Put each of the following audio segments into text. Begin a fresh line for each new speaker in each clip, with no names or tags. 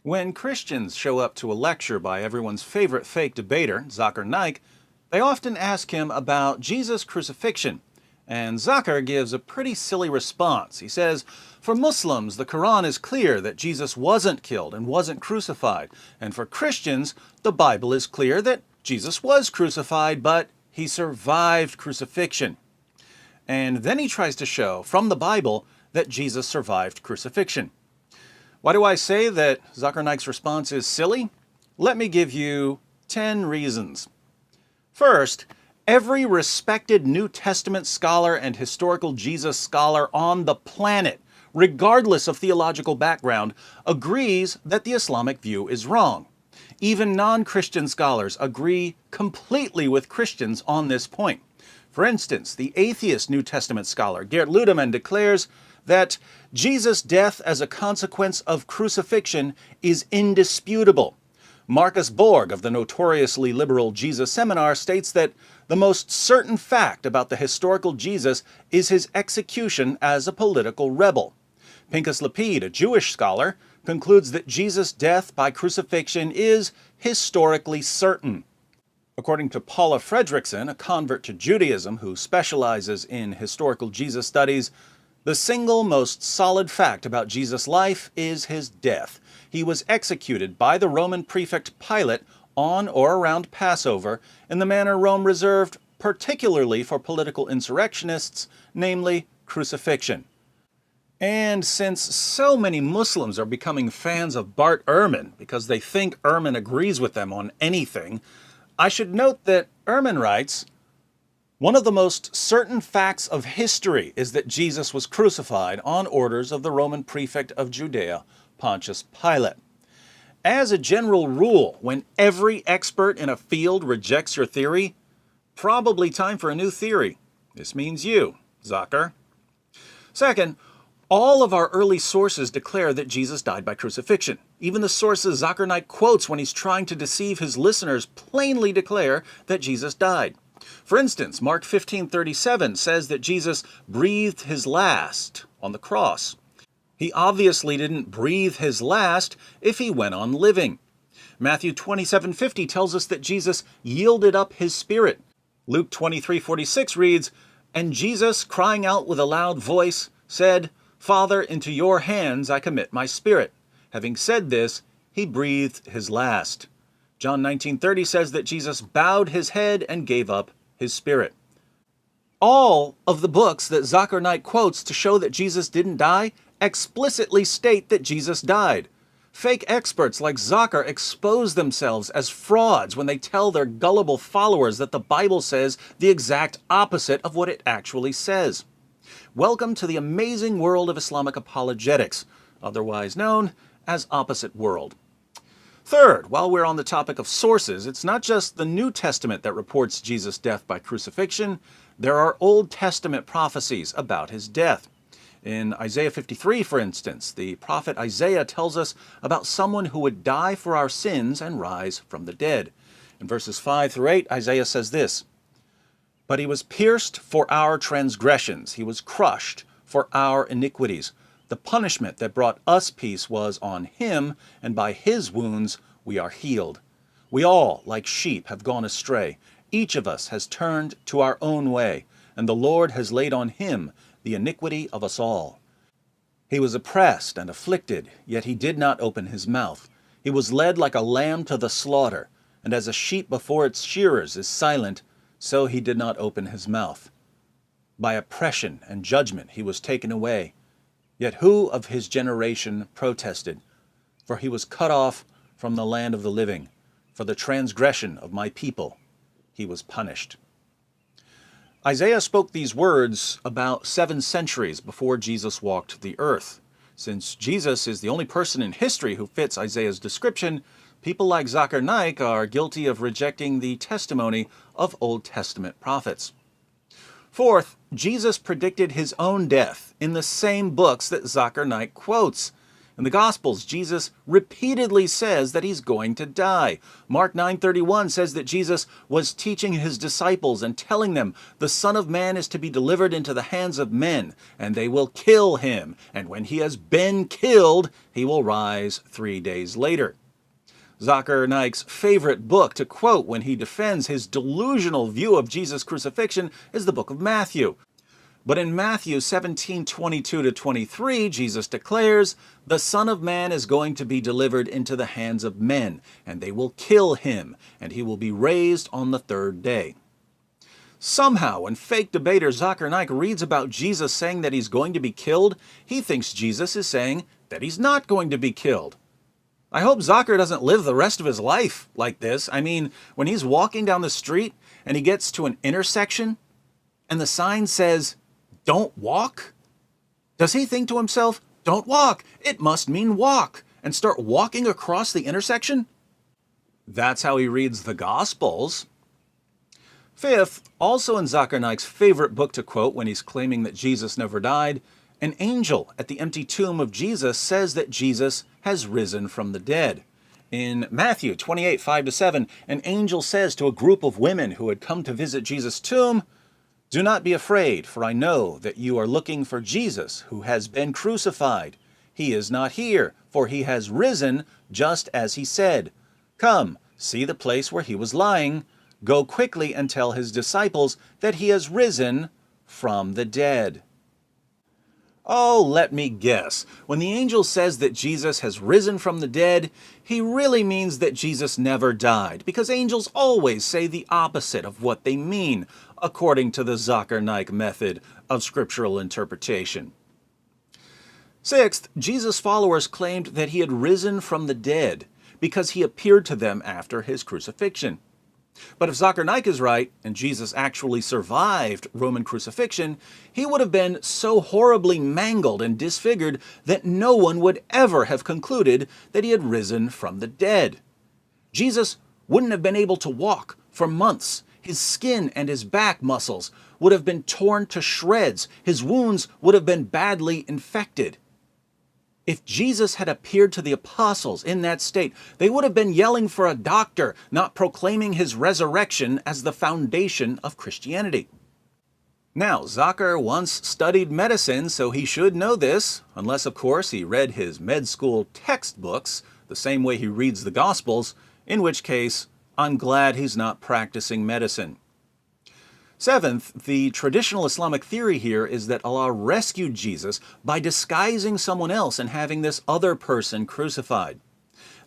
When Christians show up to a lecture by everyone's favorite fake debater, Zakir Naik, they often ask him about Jesus' crucifixion. And Zakir gives a pretty silly response. He says, for Muslims, the Quran is clear that Jesus wasn't killed and wasn't crucified. And for Christians, the Bible is clear that Jesus was crucified, but he survived crucifixion. And then he tries to show from the Bible that Jesus survived crucifixion. Why do I say that Zakir Naik's response is silly? Let me give you 10 reasons. First, every respected New Testament scholar and historical Jesus scholar on the planet, regardless of theological background, agrees that the Islamic view is wrong. Even non-Christian scholars agree completely with Christians on this point. For instance, the atheist New Testament scholar Geert Ludemann declares that Jesus' death as a consequence of crucifixion is indisputable. Marcus Borg of the notoriously liberal Jesus Seminar states that the most certain fact about the historical Jesus is his execution as a political rebel. Pinchas Lapid, a Jewish scholar, concludes that Jesus' death by crucifixion is historically certain. According to Paula Fredrickson, a convert to Judaism who specializes in historical Jesus studies, the single most solid fact about Jesus' life is his death. He was executed by the Roman prefect Pilate on or around Passover in the manner Rome reserved particularly for political insurrectionists, namely crucifixion. And since so many Muslims are becoming fans of Bart Ehrman because they think Ehrman agrees with them on anything, I should note that Ehrman writes, one of the most certain facts of history is that Jesus was crucified on orders of the Roman prefect of Judea, Pontius Pilate. As a general rule, when every expert in a field rejects your theory, probably time for a new theory. This means you, Zakir. Second, all of our early sources declare that Jesus died by crucifixion. Even the sources Zakir Naik quotes when he's trying to deceive his listeners plainly declare that Jesus died. For instance, Mark 15:37 says that Jesus breathed his last on the cross. He obviously didn't breathe his last if he went on living. Matthew 27:50 tells us that Jesus yielded up his spirit. Luke 23:46 reads, and Jesus, crying out with a loud voice, said, Father, into your hands I commit my spirit. Having said this, he breathed his last. John 19:30 says that Jesus bowed his head and gave up his spirit. All of the books that Zakir Naik quotes to show that Jesus didn't die explicitly state that Jesus died. Fake experts like Zakir expose themselves as frauds when they tell their gullible followers that the Bible says the exact opposite of what it actually says. Welcome to the amazing world of Islamic apologetics, otherwise known as Opposite World. Third, while we're on the topic of sources, it's not just the New Testament that reports Jesus' death by crucifixion. There are Old Testament prophecies about his death. In Isaiah 53, for instance, the prophet Isaiah tells us about someone who would die for our sins and rise from the dead. In verses 5 through 8, Isaiah says this, but he was pierced for our transgressions, he was crushed for our iniquities. The punishment that brought us peace was on him, and by his wounds we are healed. We all, like sheep, have gone astray. Each of us has turned to our own way, and the Lord has laid on him the iniquity of us all. He was oppressed and afflicted, yet he did not open his mouth. He was led like a lamb to the slaughter, and as a sheep before its shearers is silent, so he did not open his mouth. By oppression and judgment he was taken away. Yet who of his generation protested? For he was cut off from the land of the living. For the transgression of my people he was punished. Isaiah spoke these words about 7 centuries before Jesus walked the earth. Since Jesus is the only person in history who fits Isaiah's description, people like Zakir Naik are guilty of rejecting the testimony of Old Testament prophets. Fourth, Jesus predicted his own death in the same books that Zakir Naik quotes. In the Gospels, Jesus repeatedly says that he's going to die. Mark 9:31 says that Jesus was teaching his disciples and telling them, "The Son of Man is to be delivered into the hands of men, and they will kill him. And when he has been killed, he will rise 3 days later." Zakir Naik's favorite book to quote when he defends his delusional view of Jesus' crucifixion is the book of Matthew. But in Matthew 17:22-23, Jesus declares, "The Son of Man is going to be delivered into the hands of men, and they will kill him, and he will be raised on the third day." Somehow, when fake debater Zakir Naik reads about Jesus saying that he's going to be killed, he thinks Jesus is saying that he's not going to be killed. I hope Zakir doesn't live the rest of his life like this. I mean, when he's walking down the street and he gets to an intersection and the sign says, "Don't walk," does he think to himself, "Don't walk, it must mean walk," and start walking across the intersection? That's how he reads the Gospels. Fifth, also in Zakir Naik's favorite book to quote when he's claiming that Jesus never died, an angel at the empty tomb of Jesus says that Jesus has risen from the dead. In Matthew 28:5-7, an angel says to a group of women who had come to visit Jesus' tomb, "Do not be afraid, for I know that you are looking for Jesus who has been crucified. He is not here, for he has risen just as he said. Come, see the place where he was lying. Go quickly and tell his disciples that he has risen from the dead." Oh, let me guess. When the angel says that Jesus has risen from the dead, he really means that Jesus never died, because angels always say the opposite of what they mean, according to the Zakir Naik method of scriptural interpretation. Sixth, Jesus' followers claimed that he had risen from the dead because he appeared to them after his crucifixion. But if Zakir Naik is right, and Jesus actually survived Roman crucifixion, he would have been so horribly mangled and disfigured that no one would ever have concluded that he had risen from the dead. Jesus wouldn't have been able to walk for months. His skin and his back muscles would have been torn to shreds. His wounds would have been badly infected. If Jesus had appeared to the apostles in that state, they would have been yelling for a doctor, not proclaiming his resurrection as the foundation of Christianity. Now, Zakir once studied medicine, so he should know this, unless, of course, he read his med school textbooks the same way he reads the Gospels, in which case, I'm glad he's not practicing medicine. Seventh, the traditional Islamic theory here is that Allah rescued Jesus by disguising someone else and having this other person crucified.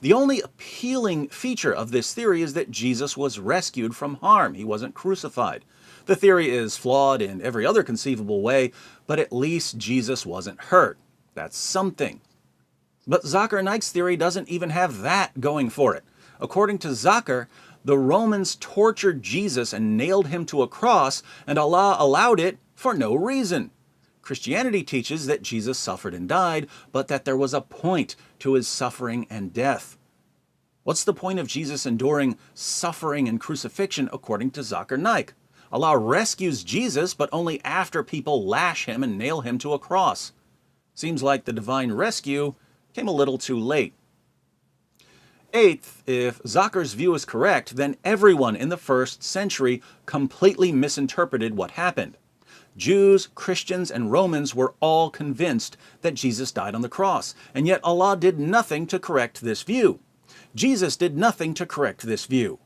The only appealing feature of this theory is that Jesus was rescued from harm. He wasn't crucified. The theory is flawed in every other conceivable way, but at least Jesus wasn't hurt. That's something. But Zakir Naik's theory doesn't even have that going for it. According to Zakir, the Romans tortured Jesus and nailed him to a cross, and Allah allowed it for no reason. Christianity teaches that Jesus suffered and died, but that there was a point to his suffering and death. What's the point of Jesus enduring suffering and crucifixion according to Zakir Naik? Allah rescues Jesus, but only after people lash him and nail him to a cross. Seems like the divine rescue came a little too late. Eighth, if Zakir's view is correct, then everyone in the first century completely misinterpreted what happened. Jews, Christians, and Romans were all convinced that Jesus died on the cross, and yet Allah did nothing to correct this view. Jesus did nothing to correct this view.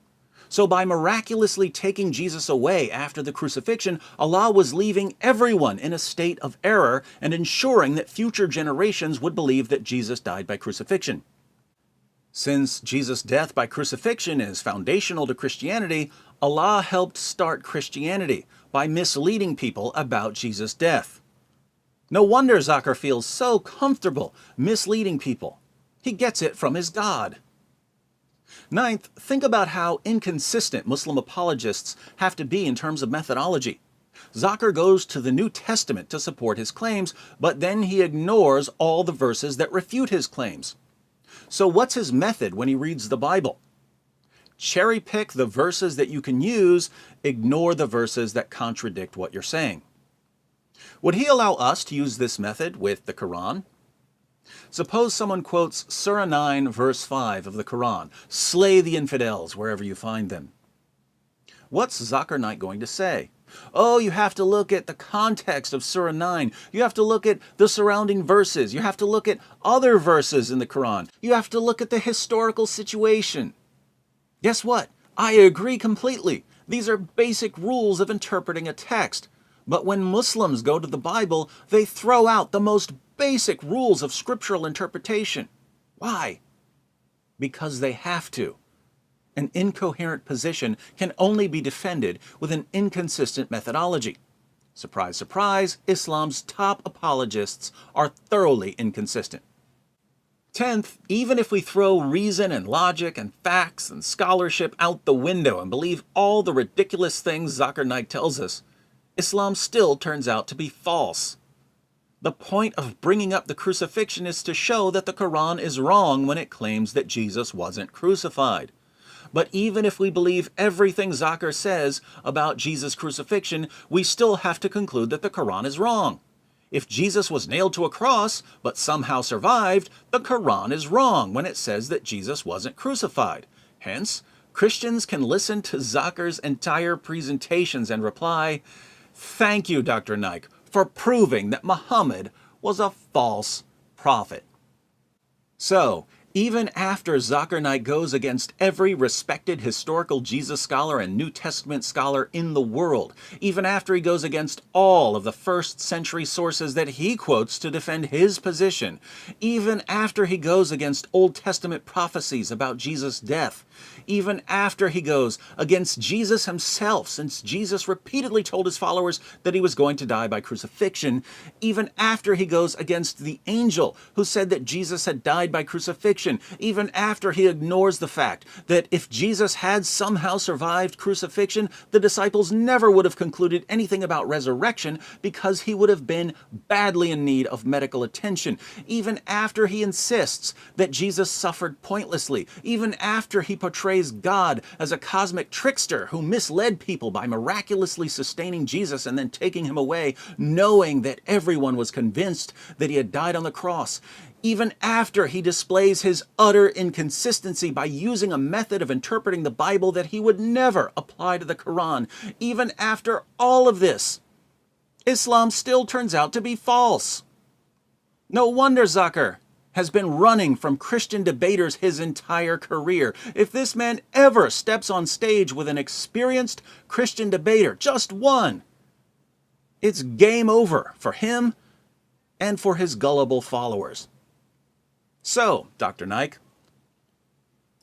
So by miraculously taking Jesus away after the crucifixion, Allah was leaving everyone in a state of error and ensuring that future generations would believe that Jesus died by crucifixion. Since Jesus' death by crucifixion is foundational to Christianity, Allah helped start Christianity by misleading people about Jesus' death. No wonder Zakir feels so comfortable misleading people. He gets it from his God. Ninth, think about how inconsistent Muslim apologists have to be in terms of methodology. Zakir goes to the New Testament to support his claims, but then he ignores all the verses that refute his claims. So what's his method when he reads the Bible? Cherry pick the verses that you can use, ignore the verses that contradict what you're saying. Would he allow us to use this method with the Quran? Suppose someone quotes Surah 9, verse 5 of the Quran, "Slay the infidels wherever you find them." What's Zakir Naik going to say? Oh, you have to look at the context of Surah 9. You have to look at the surrounding verses. You have to look at other verses in the Quran. You have to look at the historical situation. Guess what? I agree completely. These are basic rules of interpreting a text. But when Muslims go to the Bible, they throw out the most basic rules of scriptural interpretation. Why? Because they have to. An incoherent position can only be defended with an inconsistent methodology. Surprise, surprise, Islam's top apologists are thoroughly inconsistent. 10th, even if we throw reason and logic and facts and scholarship out the window and believe all the ridiculous things Zakir Naik tells us, Islam still turns out to be false. The point of bringing up the crucifixion is to show that the Quran is wrong when it claims that Jesus wasn't crucified. But even if we believe everything Zakir says about Jesus' crucifixion, we still have to conclude that the Quran is wrong. If Jesus was nailed to a cross, but somehow survived, the Quran is wrong when it says that Jesus wasn't crucified. Hence, Christians can listen to Zakir's entire presentations and reply, "Thank you, Dr. Naik, for proving that Muhammad was a false prophet." So, even after Zakir Naik goes against every respected historical Jesus scholar and New Testament scholar in the world, even after he goes against all of the first century sources that he quotes to defend his position, even after he goes against Old Testament prophecies about Jesus' death, even after he goes against Jesus himself, since Jesus repeatedly told his followers that he was going to die by crucifixion, even after he goes against the angel who said that Jesus had died by crucifixion, even after he ignores the fact that if Jesus had somehow survived crucifixion, the disciples never would have concluded anything about resurrection because he would have been badly in need of medical attention, even after he insists that Jesus suffered pointlessly, even after he portrays God as a cosmic trickster who misled people by miraculously sustaining Jesus and then taking him away, knowing that everyone was convinced that he had died on the cross, even after he displays his utter inconsistency by using a method of interpreting the Bible that he would never apply to the Quran, even after all of this, Islam still turns out to be false. No wonder Zakir has been running from Christian debaters his entire career. If this man ever steps on stage with an experienced Christian debater, just one, it's game over for him and for his gullible followers. So, Dr. Naik,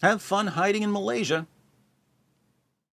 have fun hiding in Malaysia.